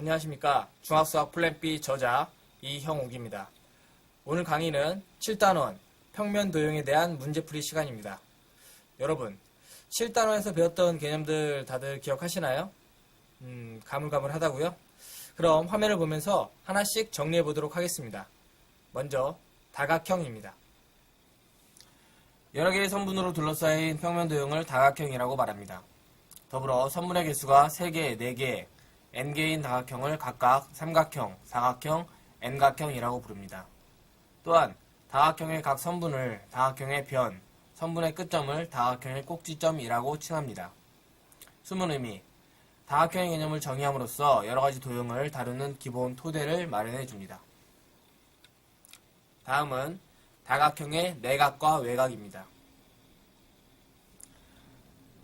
안녕하십니까. 중학수학 플랜 B 저자 이형욱입니다. 오늘 강의는 7단원 평면도형에 대한 문제풀이 시간입니다. 여러분, 7단원에서 배웠던 개념들 다들 기억하시나요? 가물가물하다고요? 그럼 화면을 보면서 하나씩 정리해 보도록 하겠습니다. 먼저 다각형입니다. 여러 개의 선분으로 둘러싸인 평면도형을 다각형이라고 말합니다. 더불어 선분의 개수가 3개, 4개, n개인 다각형을 각각 삼각형, 사각형, n각형이라고 부릅니다. 또한 다각형의 각 선분을 다각형의 변, 선분의 끝점을 다각형의 꼭지점이라고 칭합니다. 숨은 의미, 다각형의 개념을 정의함으로써 여러가지 도형을 다루는 기본 토대를 마련해 줍니다. 다음은 다각형의 내각과 외각입니다.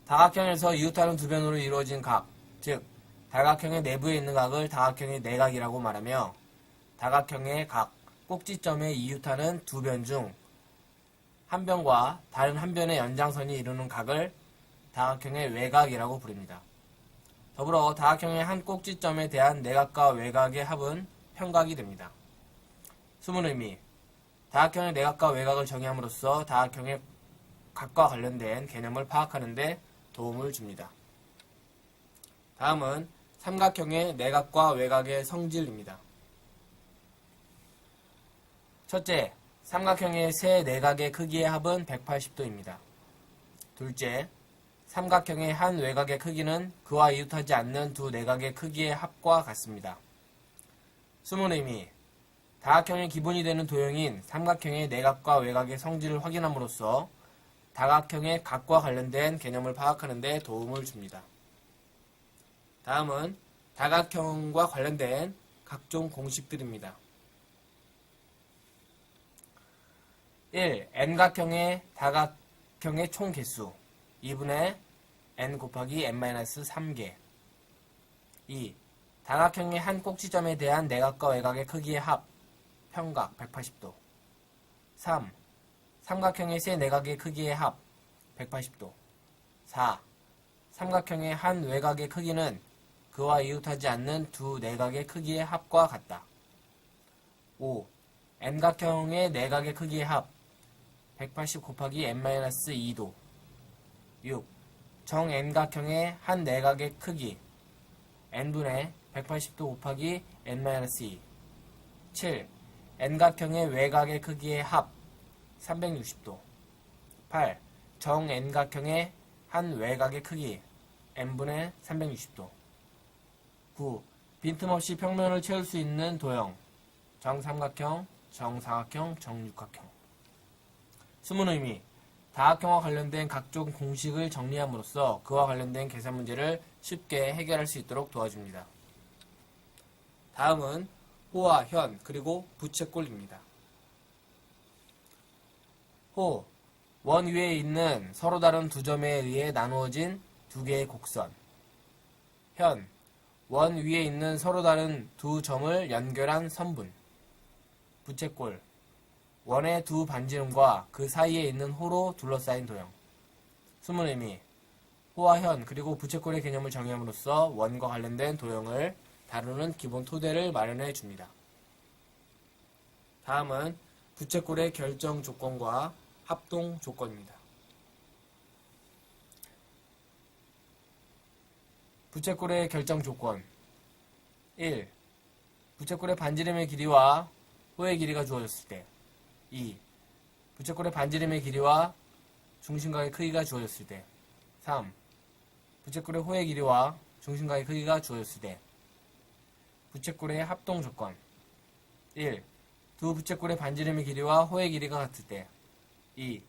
다각형에서 이웃하는 두 변으로 이루어진 각, 즉 다각형의 내부에 있는 각을 다각형의 내각이라고 말하며 다각형의 각, 꼭지점에 이웃하는 두 변 중 한 변과 다른 한 변의 연장선이 이루는 각을 다각형의 외각이라고 부릅니다. 더불어 다각형의 한 꼭지점에 대한 내각과 외각의 합은 평각이 됩니다. 숨은 의미, 다각형의 내각과 외각을 정의함으로써 다각형의 각과 관련된 개념을 파악하는 데 도움을 줍니다. 다음은 삼각형의 내각과 외각의 성질입니다. 첫째, 삼각형의 세 내각의 크기의 합은 180도입니다. 둘째, 삼각형의 한 외각의 크기는 그와 이웃하지 않는 두 내각의 크기의 합과 같습니다. 숨은 의미, 다각형의 기본이 되는 도형인 삼각형의 내각과 외각의 성질을 확인함으로써 다각형의 각과 관련된 개념을 파악하는 데 도움을 줍니다. 다음은 다각형과 관련된 각종 공식들입니다. 1. n각형의 다각형의 총 개수 2분의 n 곱하기 n-3개 2. 다각형의 한 꼭지점에 대한 내각과 외각의 크기의 합 평각 180도 3. 삼각형의 세 내각의 크기의 합 180도 4. 삼각형의 한 외각의 크기는 그와 이웃하지 않는 두 내각의 크기의 합과 같다. 5. n각형의 내각의 크기의 합 180 곱하기 n-2도 6. 정 n각형의 한 내각의 크기 n분의 180도 곱하기 n-2 7. n각형의 외각의 크기의 합 360도 8. 정 n각형의 한 외각의 크기 n분의 360도 9. 빈틈없이 평면을 채울 수 있는 도형 정삼각형, 정사각형, 정육각형 숨은 의미, 다각형과 관련된 각종 공식을 정리함으로써 그와 관련된 계산 문제를 쉽게 해결할 수 있도록 도와줍니다. 다음은 호와 현, 그리고 부채꼴입니다. 호, 원 위에 있는 서로 다른 두 점에 의해 나누어진 두 개의 곡선. 현, 원 위에 있는 서로 다른 두 점을 연결한 선분. 부채꼴, 원의 두 반지름과 그 사이에 있는 호로 둘러싸인 도형. 숨은 의미, 호와 현 그리고 부채꼴의 개념을 정의함으로써 원과 관련된 도형을 다루는 기본 토대를 마련해 줍니다. 다음은 부채꼴의 결정 조건과 합동 조건입니다. 부채꼴의 결정 조건 1. 부채꼴의 반지름의 길이와 호의 길이가 주어졌을 때 2. 부채꼴의 반지름의 길이와 중심각의 크기가 주어졌을 때 3. 부채꼴의 호의 길이와 중심각의 크기가 주어졌을 때 부채꼴의 합동 조건 1. 두 부채꼴의 반지름의 길이와 호의 길이가 같을 때 2.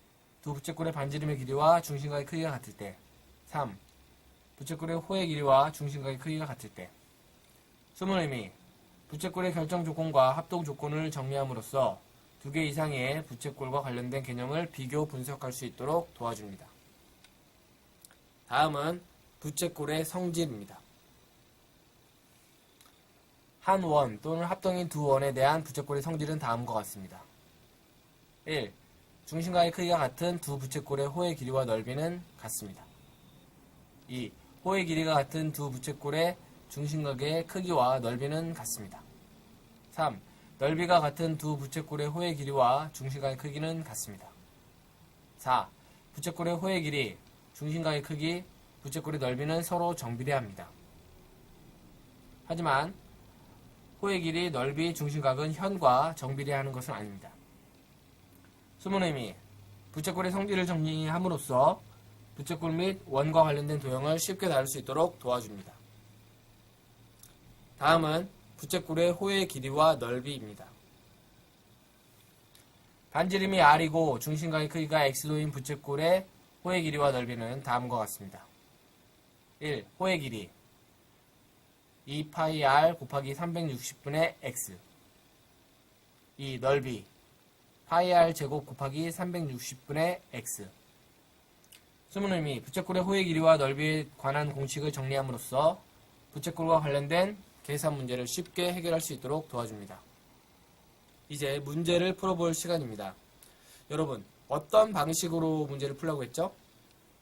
두 부채꼴의 반지름의 길이와 중심각의 크기가 같을 때 3. 부채꼴의 호의 길이와 중심각의 크기가 같을 때 숨은 의미, 부채꼴의 결정 조건과 합동 조건을 정리함으로써 두 개 이상의 부채꼴과 관련된 개념을 비교 분석할 수 있도록 도와줍니다. 다음은 부채꼴의 성질입니다. 한 원 또는 합동인 두 원에 대한 부채꼴의 성질은 다음과 같습니다. 1. 중심각의 크기가 같은 두 부채꼴의 호의 길이와 넓이는 같습니다. 2. 호의 길이가 같은 두 부채꼴의 중심각의 크기와 넓이는 같습니다. 3. 넓이가 같은 두 부채꼴의 호의 길이와 중심각의 크기는 같습니다. 4. 부채꼴의 호의 길이, 중심각의 크기, 부채꼴의 넓이는 서로 정비례합니다. 하지만 호의 길이, 넓이, 중심각은 현과 정비례하는 것은 아닙니다. 숨은 의미, 부채꼴의 성질을 정리함으로써 부채꼴 및 원과 관련된 도형을 쉽게 다룰 수 있도록 도와줍니다. 다음은 부채꼴의 호의 길이와 넓이입니다. 반지름이 r이고 중심각의 크기가 x도인 부채꼴의 호의 길이와 넓이는 다음과 같습니다. 1. 호의 길이 2πr 곱하기 360분의 x. 2. 넓이 πr 제곱 곱하기 360분의 x. 숨은 의미, 부채꼴의 호의 길이와 넓이에 관한 공식을 정리함으로써 부채꼴과 관련된 계산 문제를 쉽게 해결할 수 있도록 도와줍니다. 이제 문제를 풀어볼 시간입니다. 여러분, 어떤 방식으로 문제를 풀라고 했죠?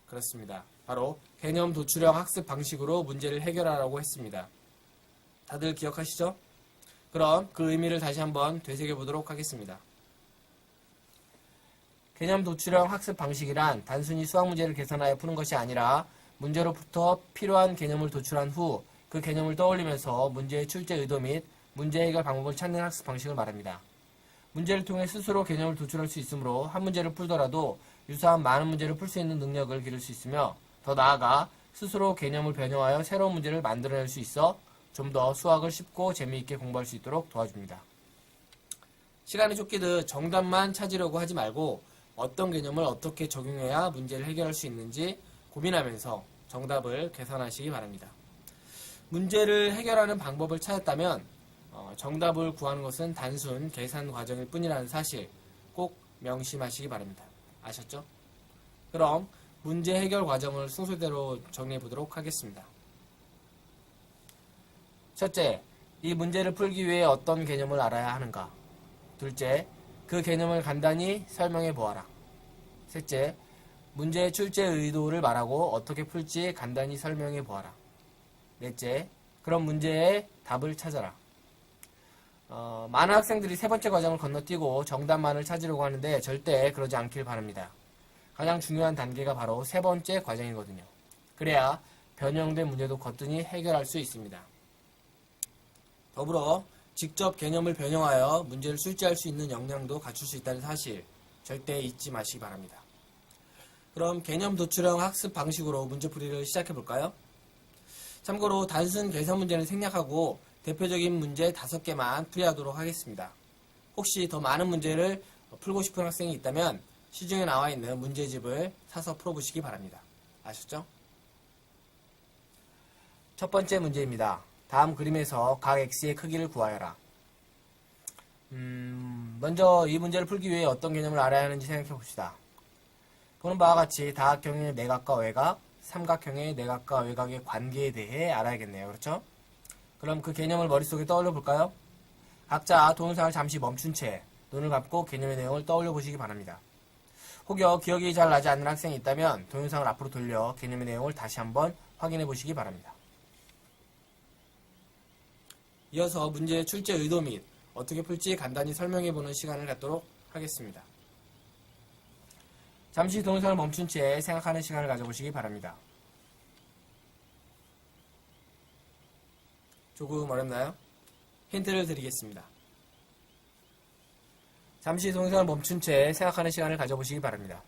그렇습니다. 바로 개념 도출형 학습 방식으로 문제를 해결하라고 했습니다. 다들 기억하시죠? 그럼 그 의미를 다시 한번 되새겨보도록 하겠습니다. 개념 도출형 학습 방식이란 단순히 수학 문제를 계산하여 푸는 것이 아니라 문제로부터 필요한 개념을 도출한 후 그 개념을 떠올리면서 문제의 출제 의도 및 문제 해결 방법을 찾는 학습 방식을 말합니다. 문제를 통해 스스로 개념을 도출할 수 있으므로 한 문제를 풀더라도 유사한 많은 문제를 풀 수 있는 능력을 기를 수 있으며 더 나아가 스스로 개념을 변형하여 새로운 문제를 만들어낼 수 있어 좀 더 수학을 쉽고 재미있게 공부할 수 있도록 도와줍니다. 시간이 쫓기듯 정답만 찾으려고 하지 말고 어떤 개념을 어떻게 적용해야 문제를 해결할 수 있는지 고민하면서 정답을 계산하시기 바랍니다. 문제를 해결하는 방법을 찾았다면 정답을 구하는 것은 단순 계산 과정일 뿐이라는 사실 꼭 명심하시기 바랍니다. 아셨죠? 그럼 문제 해결 과정을 순서대로 정리해 보도록 하겠습니다. 첫째, 이 문제를 풀기 위해 어떤 개념을 알아야 하는가? 둘째, 그 개념을 간단히 설명해 보아라. 셋째, 문제의 출제 의도를 말하고 어떻게 풀지 간단히 설명해 보아라. 넷째, 그런 문제의 답을 찾아라. 많은 학생들이 세 번째 과정을 건너뛰고 정답만을 찾으려고 하는데 절대 그러지 않길 바랍니다. 가장 중요한 단계가 바로 세 번째 과정이거든요. 그래야 변형된 문제도 거뜬히 해결할 수 있습니다. 더불어 직접 개념을 변형하여 문제를 출제할 수 있는 역량도 갖출 수 있다는 사실 절대 잊지 마시기 바랍니다. 그럼 개념 도출형 학습 방식으로 문제풀이를 시작해 볼까요? 참고로 단순 계산 문제는 생략하고 대표적인 문제 5개만 풀이하도록 하겠습니다. 혹시 더 많은 문제를 풀고 싶은 학생이 있다면 시중에 나와 있는 문제집을 사서 풀어보시기 바랍니다. 아셨죠? 첫 번째 문제입니다. 다음 그림에서 각 x의 크기를 구하여라. 먼저 이 문제를 풀기 위해 어떤 개념을 알아야 하는지 생각해 봅시다. 보는 바와 같이 다각형의 내각과 외각, 삼각형의 내각과 외각의 관계에 대해 알아야겠네요. 그렇죠? 그럼 그 개념을 머릿속에 떠올려 볼까요? 각자 동영상을 잠시 멈춘 채 눈을 감고 개념의 내용을 떠올려 보시기 바랍니다. 혹여 기억이 잘 나지 않는 학생이 있다면 동영상을 앞으로 돌려 개념의 내용을 다시 한번 확인해 보시기 바랍니다. 이어서 문제의 출제 의도 및 어떻게 풀지 간단히 설명해 보는 시간을 갖도록 하겠습니다. 잠시 동영상을 멈춘 채 생각하는 시간을 가져보시기 바랍니다. 조금 어렵나요? 힌트를 드리겠습니다. 잠시 동영상을 멈춘 채 생각하는 시간을 가져보시기 바랍니다.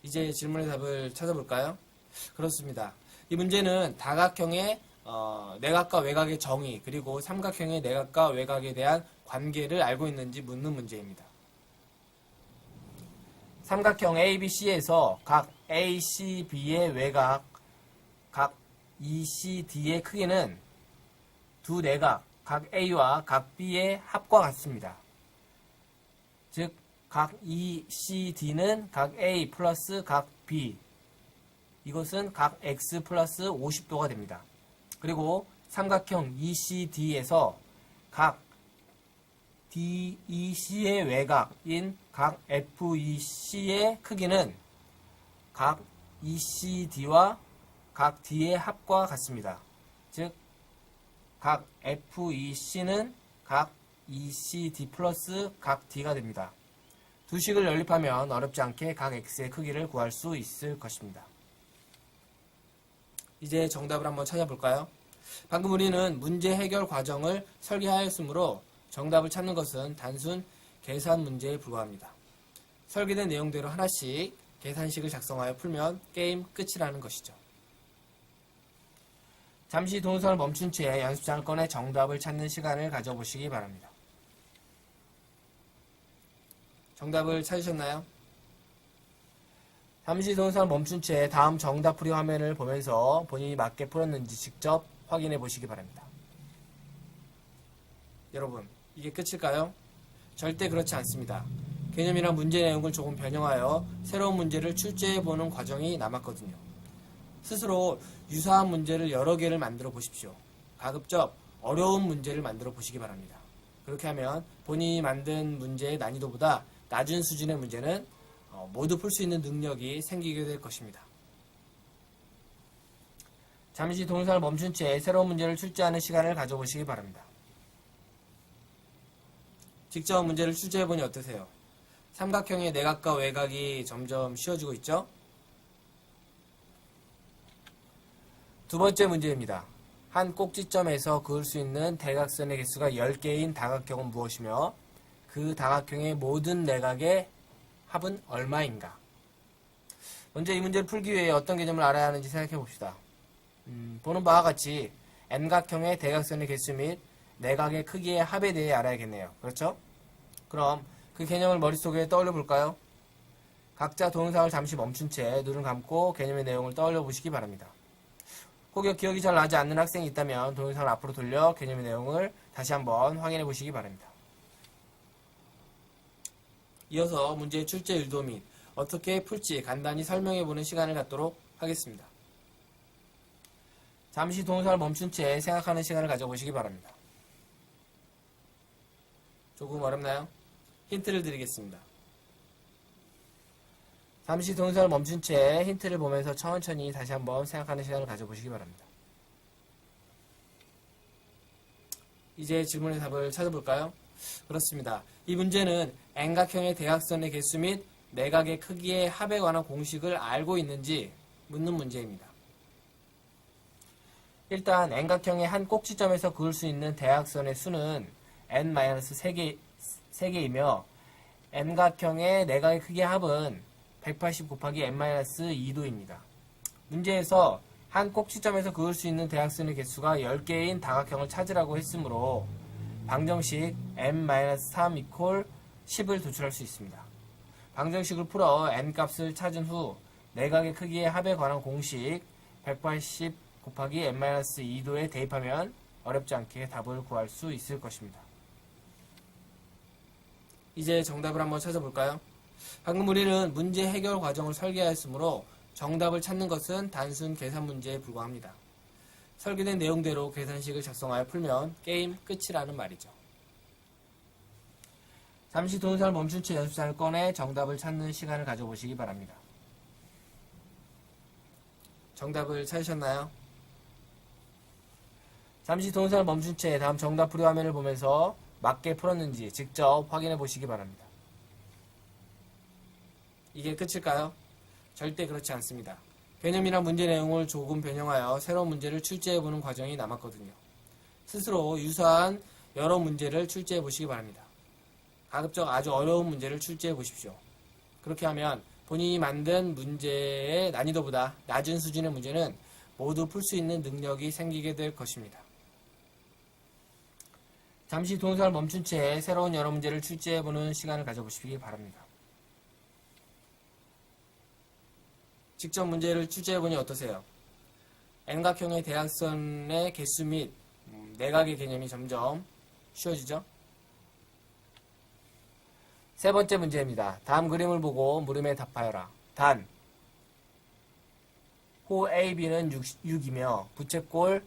이제 질문의 답을 찾아볼까요? 그렇습니다. 이 문제는 다각형의 내각과 외각의 정의 그리고 삼각형의 내각과 외각에 대한 관계를 알고 있는지 묻는 문제입니다. 삼각형 ABC에서 각 ACB의 외각, 각 ECD의 크기는 두 내각, 각 A와 각 B의 합과 같습니다. 즉, 각 ECD는 각 A 플러스 각 B, 이것은 각 X 플러스 50도가 됩니다. 그리고 삼각형 ECD에서 각 DEC의 외곽인 각 FEC의 크기는 각 ECD와 각 D의 합과 같습니다. 즉, 각 FEC는 각 ECD 플러스 각 D가 됩니다. 두 식을 연립하면 어렵지 않게 각 X의 크기를 구할 수 있을 것입니다. 이제 정답을 한번 찾아볼까요? 방금 우리는 문제 해결 과정을 설계하였으므로 정답을 찾는 것은 단순 계산 문제에 불과합니다. 설계된 내용대로 하나씩 계산식을 작성하여 풀면 게임 끝이라는 것이죠. 잠시 동영상을 멈춘 채 연습장을 꺼내 정답을 찾는 시간을 가져보시기 바랍니다. 정답을 찾으셨나요? 잠시 동영상을 멈춘 채 다음 정답 풀이 화면을 보면서 본인이 맞게 풀었는지 직접 확인해 보시기 바랍니다. 여러분, 이게 끝일까요? 절대 그렇지 않습니다. 개념이랑 문제 내용을 조금 변형하여 새로운 문제를 출제해 보는 과정이 남았거든요. 스스로 유사한 문제를 여러 개를 만들어 보십시오. 가급적 어려운 문제를 만들어 보시기 바랍니다. 그렇게 하면 본인이 만든 문제의 난이도보다 낮은 수준의 문제는 모두 풀 수 있는 능력이 생기게 될 것입니다. 잠시 동영상을 멈춘 채 새로운 문제를 출제하는 시간을 가져보시기 바랍니다. 직접 문제를 출제해보니 어떠세요? 삼각형의 내각과 외곽이 점점 쉬워지고 있죠? 두 번째 문제입니다. 한 꼭지점에서 그을 수 있는 대각선의 개수가 10개인 다각형은 무엇이며 그 다각형의 모든 내각의 합은 얼마인가? 먼저 이 문제를 풀기 위해 어떤 개념을 알아야 하는지 생각해 봅시다. 보는 바와 같이 N각형의 대각선의 개수 및 내각의 크기의 합에 대해 알아야겠네요. 그렇죠? 그럼 그 개념을 머릿속에 떠올려 볼까요? 각자 동영상을 잠시 멈춘 채 눈을 감고 개념의 내용을 떠올려 보시기 바랍니다. 혹여 기억이 잘 나지 않는 학생이 있다면 동영상을 앞으로 돌려 개념의 내용을 다시 한번 확인해 보시기 바랍니다. 이어서 문제의 출제 의도 및 어떻게 풀지 간단히 설명해 보는 시간을 갖도록 하겠습니다. 잠시 동영상을 멈춘 채 생각하는 시간을 가져보시기 바랍니다. 조금 어렵나요? 힌트를 드리겠습니다. 잠시 동영상을 멈춘 채 힌트를 보면서 천천히 다시 한번 생각하는 시간을 가져보시기 바랍니다. 이제 질문의 답을 찾아볼까요? 그렇습니다. 이 문제는 N각형의 대각선의 개수 및 내각의 크기의 합에 관한 공식을 알고 있는지 묻는 문제입니다. 일단 N각형의 한 꼭지점에서 그을 수 있는 대각선의 수는 n-3개이며 N각형의 내각의 크기의 합은 180 곱하기 n-2도입니다. 문제에서 한 꼭지점에서 그을 수 있는 대각선의 개수가 10개인 다각형을 찾으라고 했으므로 방정식 n-3 이퀄 10을 도출할 수 있습니다. 방정식을 풀어 n값을 찾은 후 내각의 크기의 합에 관한 공식 180 곱하기 n-2도에 대입하면 어렵지 않게 답을 구할 수 있을 것입니다. 이제 정답을 한번 찾아볼까요? 방금 우리는 문제 해결 과정을 설계하였으므로 정답을 찾는 것은 단순 계산 문제에 불과합니다. 설계된 내용대로 계산식을 작성하여 풀면 게임 끝이라는 말이죠. 잠시 동영상을 멈춘 채 연습장을 꺼내 정답을 찾는 시간을 가져보시기 바랍니다. 정답을 찾으셨나요? 잠시 동영상을 멈춘 채 다음 정답 풀이 화면을 보면서 맞게 풀었는지 직접 확인해 보시기 바랍니다. 이게 끝일까요? 절대 그렇지 않습니다. 개념이나 문제 내용을 조금 변형하여 새로운 문제를 출제해보는 과정이 남았거든요. 스스로 유사한 여러 문제를 출제해보시기 바랍니다. 가급적 아주 어려운 문제를 출제해보십시오. 그렇게 하면 본인이 만든 문제의 난이도보다 낮은 수준의 문제는 모두 풀 수 있는 능력이 생기게 될 것입니다. 잠시 동영상을 멈춘 채 새로운 여러 문제를 출제해보는 시간을 가져보시기 바랍니다. 직접 문제를 출제해보니 어떠세요? N각형의 대각선의 개수 및 내각의 개념이 점점 쉬워지죠? 세 번째 문제입니다. 다음 그림을 보고 물음에 답하여라. 단, 호 AB는 6이며 부채꼴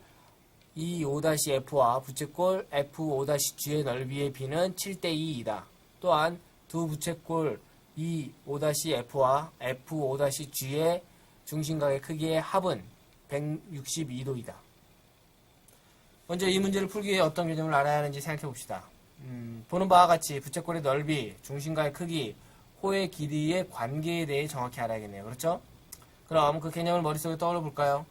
E5-F와 부채꼴 F5-G의 넓이의 B는 7:2이다. 또한 두 부채꼴 E5-F와 F5-G의 중심각의 크기의 합은 162도이다. 먼저 이 문제를 풀기 위해 어떤 개념을 알아야 하는지 생각해 봅시다. 보는 바와 같이 부채꼴의 넓이, 중심과의 크기, 호의 길이의 관계에 대해 정확히 알아야겠네요. 그렇죠? 그럼 그 개념을 머릿속에 떠올려 볼까요?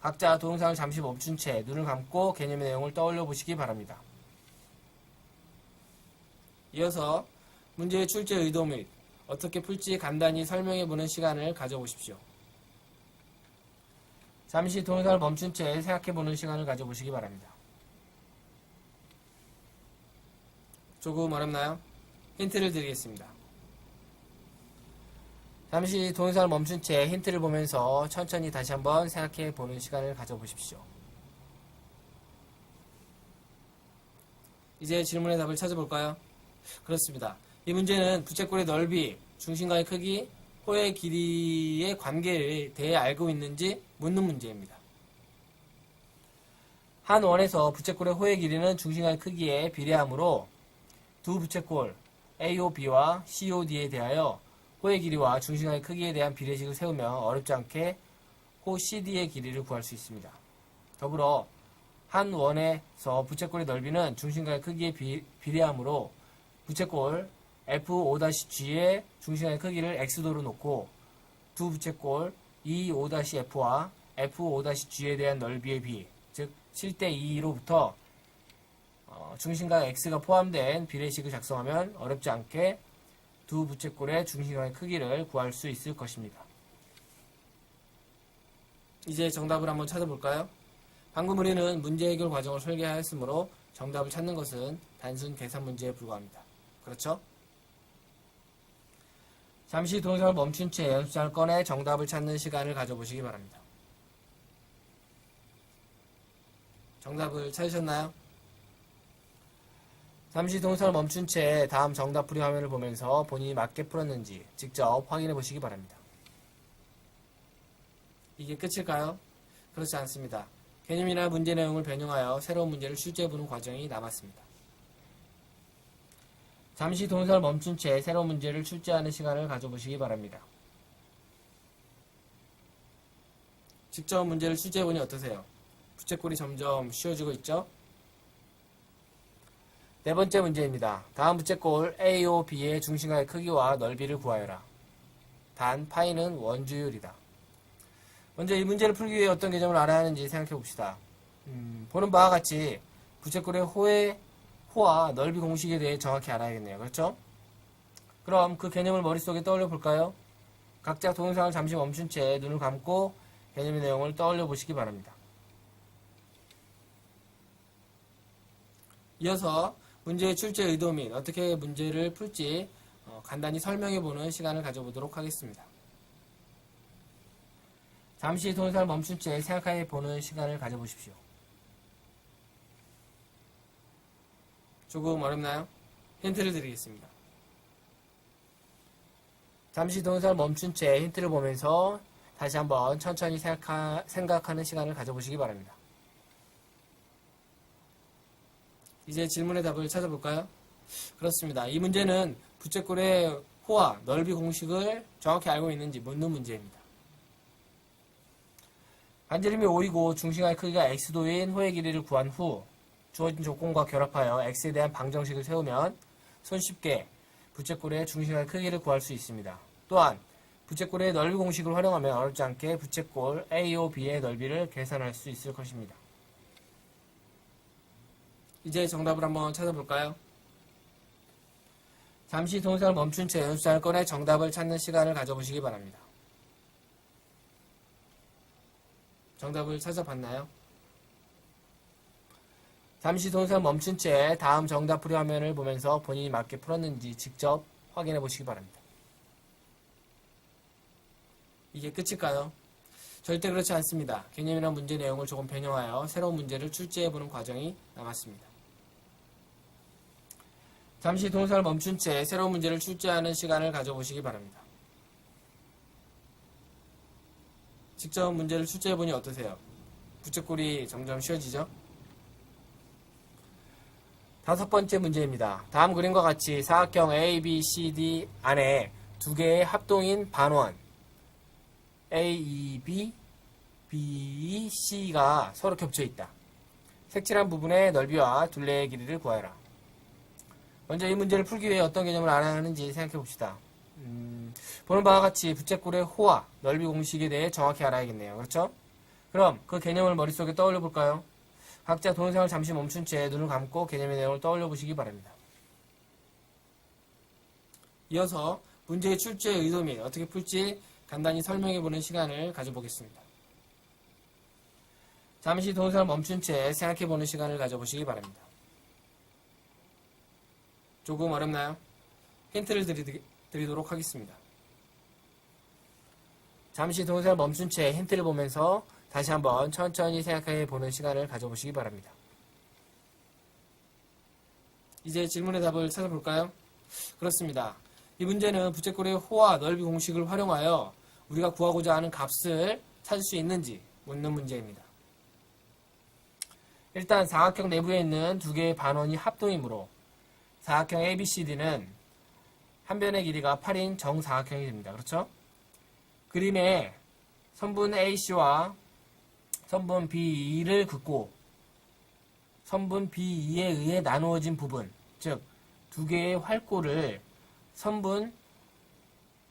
각자 동영상을 잠시 멈춘 채 눈을 감고 개념의 내용을 떠올려 보시기 바랍니다. 이어서 문제의 출제 의도 및 어떻게 풀지 간단히 설명해 보는 시간을 가져보십시오. 잠시 동영상을 멈춘 채 생각해 보는 시간을 가져보시기 바랍니다. 조금 어렵나요? 힌트를 드리겠습니다. 잠시 동영상을 멈춘 채 힌트를 보면서 천천히 다시 한번 생각해 보는 시간을 가져보십시오. 이제 질문의 답을 찾아볼까요? 그렇습니다. 이 문제는 부채꼴의 넓이, 중심과의 크기, 호의 길이의 관계에 대해 알고 있는지 묻는 문제입니다. 한 원에서 부채꼴의 호의 길이는 중심과의 크기에 비례하므로 두 부채꼴 AOB와 COD에 대하여 호의 길이와 중심과의 크기에 대한 비례식을 세우면 어렵지 않게 호 CD의 길이를 구할 수 있습니다. 더불어 한 원에서 부채꼴의 넓이는 중심과의 크기에 비례하므로 부채꼴 F5-G의 중심과의 크기를 X도로 놓고 두 부채꼴 E5-F와 F5-G에 대한 넓이의 비, 즉 7:2로부터 중심과 X가 포함된 비례식을 작성하면 어렵지 않게 두 부채꼴의 중심과의 크기를 구할 수 있을 것입니다. 이제 정답을 한번 찾아볼까요? 방금 우리는 문제 해결 과정을 설계하였으므로 정답을 찾는 것은 단순 계산 문제에 불과합니다. 그렇죠? 잠시 동영상을 멈춘 채 연습장을 꺼내 정답을 찾는 시간을 가져보시기 바랍니다. 정답을 찾으셨나요? 잠시 동영상을 멈춘 채 다음 정답 풀이 화면을 보면서 본인이 맞게 풀었는지 직접 확인해 보시기 바랍니다. 이게 끝일까요? 그렇지 않습니다. 개념이나 문제 내용을 변형하여 새로운 문제를 출제해보는 과정이 남았습니다. 잠시 동영상을 멈춘 채 새로운 문제를 출제하는 시간을 가져보시기 바랍니다. 직접 문제를 출제해보니 어떠세요? 부채꼴이 점점 쉬워지고 있죠? 네 번째 문제입니다. 다음 부채꼴 A오 B의 중심과의 크기와 넓이를 구하여라. 단 파이는 원주율이다. 먼저 이 문제를 풀기 위해 어떤 개념을 알아야 하는지 생각해 봅시다. 보는 바와 같이 부채꼴의 호와 넓이 공식에 대해 정확히 알아야겠네요. 그렇죠? 그럼 그 개념을 머릿속에 떠올려 볼까요? 각자 동영상을 잠시 멈춘 채 눈을 감고 개념의 내용을 떠올려 보시기 바랍니다. 이어서 문제의 출제 의도 및 어떻게 문제를 풀지 간단히 설명해 보는 시간을 가져보도록 하겠습니다. 잠시 동영상을 멈춘 채 생각해 보는 시간을 가져보십시오. 조금 어렵나요? 힌트를 드리겠습니다. 잠시 동영상을 멈춘 채 힌트를 보면서 다시 한번 천천히 생각하는 시간을 가져보시기 바랍니다. 이제 질문의 답을 찾아볼까요? 그렇습니다. 이 문제는 부채꼴의 호와 넓이 공식을 정확히 알고 있는지 묻는 문제입니다. 반지름이 5이고 중심과의 크기가 X도인 호의 길이를 구한 후 주어진 조건과 결합하여 X에 대한 방정식을 세우면 손쉽게 부채꼴의 중심과의 크기를 구할 수 있습니다. 또한 부채꼴의 넓이 공식을 활용하면 어렵지 않게 부채꼴 A오 B의 넓이를 계산할 수 있을 것입니다. 이제 정답을 한번 찾아볼까요? 잠시 동영상을 멈춘 채 연습장을 꺼내 정답을 찾는 시간을 가져보시기 바랍니다. 정답을 찾아봤나요? 잠시 동영상을 멈춘 채 다음 정답 풀이 화면을 보면서 본인이 맞게 풀었는지 직접 확인해 보시기 바랍니다. 이게 끝일까요? 절대 그렇지 않습니다. 개념이나 문제 내용을 조금 변형하여 새로운 문제를 출제해보는 과정이 남았습니다. 잠시 동영상을 멈춘 채 새로운 문제를 출제하는 시간을 가져보시기 바랍니다. 직접 문제를 출제해보니 어떠세요? 부채꼴이 점점 쉬워지죠? 다섯 번째 문제입니다. 다음 그림과 같이 사각형 A, B, C, D 안에 두 개의 합동인 반원 A, E, B, B, C가 서로 겹쳐 있다. 색칠한 부분의 넓이와 둘레의 길이를 구하여라. 먼저 이 문제를 풀기 위해 어떤 개념을 알아야 하는지 생각해 봅시다. 보는 바와 같이 부채꼴의 호와 넓이 공식에 대해 정확히 알아야겠네요. 그렇죠? 그럼 그 개념을 머릿속에 떠올려 볼까요? 각자 동영상을 잠시 멈춘 채 눈을 감고 개념의 내용을 떠올려 보시기 바랍니다. 이어서 문제의 출제의 의도 및 어떻게 풀지 간단히 설명해 보는 시간을 가져보겠습니다. 잠시 동영상을 멈춘 채 생각해 보는 시간을 가져보시기 바랍니다. 조금 어렵나요? 힌트를 드리도록 하겠습니다. 잠시 동영상을 멈춘 채 힌트를 보면서 다시 한번 천천히 생각해 보는 시간을 가져보시기 바랍니다. 이제 질문의 답을 찾아볼까요? 그렇습니다. 이 문제는 부채꼴의 호와 넓이 공식을 활용하여 우리가 구하고자 하는 값을 찾을 수 있는지 묻는 문제입니다. 일단 사각형 내부에 있는 두 개의 반원이 합동이므로 사각형 ABCD는 한 변의 길이가 8인 정사각형이 됩니다. 그렇죠? 그림에 선분 AC와 선분 BE를 긋고 선분 BE에 의해 나누어진 부분, 즉 두 개의 활골을 선분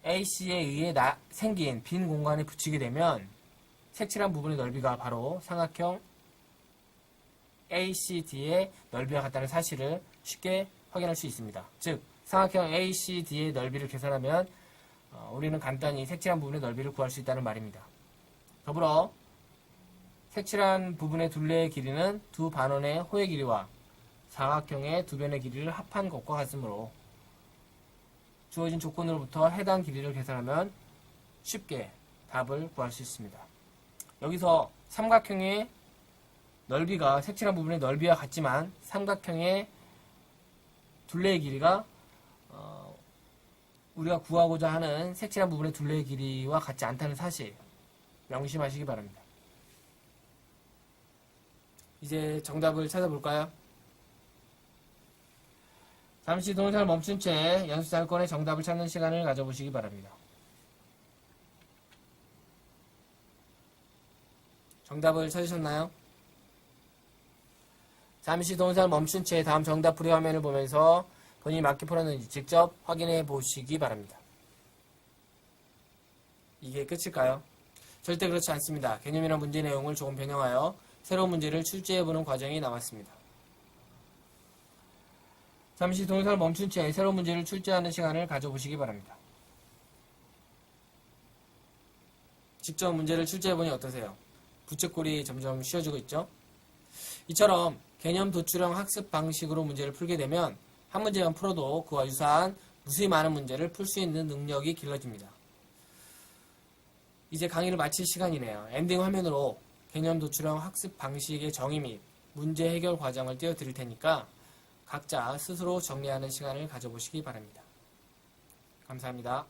AC에 의해 생긴 빈 공간에 붙이게 되면 색칠한 부분의 넓이가 바로 삼각형 ACD의 넓이와 같다는 사실을 쉽게 확인할 수 있습니다. 즉 삼각형 ACD의 넓이를 계산하면 우리는 간단히 색칠한 부분의 넓이를 구할 수 있다는 말입니다. 더불어 색칠한 부분의 둘레의 길이는 두 반원의 호의 길이와 사각형의 두 변의 길이를 합한 것과 같으므로 주어진 조건으로부터 해당 길이를 계산하면 쉽게 답을 구할 수 있습니다. 여기서 삼각형의 넓이가 색칠한 부분의 넓이와 같지만 삼각형의 둘레의 길이가 우리가 구하고자 하는 색칠한 부분의 둘레의 길이와 같지 않다는 사실 명심하시기 바랍니다. 이제 정답을 찾아볼까요? 잠시 동영상을 멈춘 채 연습사건의 정답을 찾는 시간을 가져보시기 바랍니다. 정답을 찾으셨나요? 잠시 동영상을 멈춘 채 다음 정답 풀이 화면을 보면서 본인이 맞게 풀었는지 직접 확인해 보시기 바랍니다. 이게 끝일까요? 절대 그렇지 않습니다. 개념이나 문제 내용을 조금 변형하여 새로운 문제를 출제해보는 과정이 남았습니다. 잠시 동영상을 멈춘 채 새로운 문제를 출제하는 시간을 가져보시기 바랍니다. 직접 문제를 출제해보니 어떠세요? 부채꼴이 점점 쉬워지고 있죠? 이처럼 개념 도출형 학습 방식으로 문제를 풀게 되면 한 문제만 풀어도 그와 유사한 무수히 많은 문제를 풀 수 있는 능력이 길러집니다. 이제 강의를 마칠 시간이네요. 엔딩 화면으로 개념 도출형 학습 방식의 정의 및 문제 해결 과정을 띄워드릴 테니까 각자 스스로 정리하는 시간을 가져보시기 바랍니다. 감사합니다.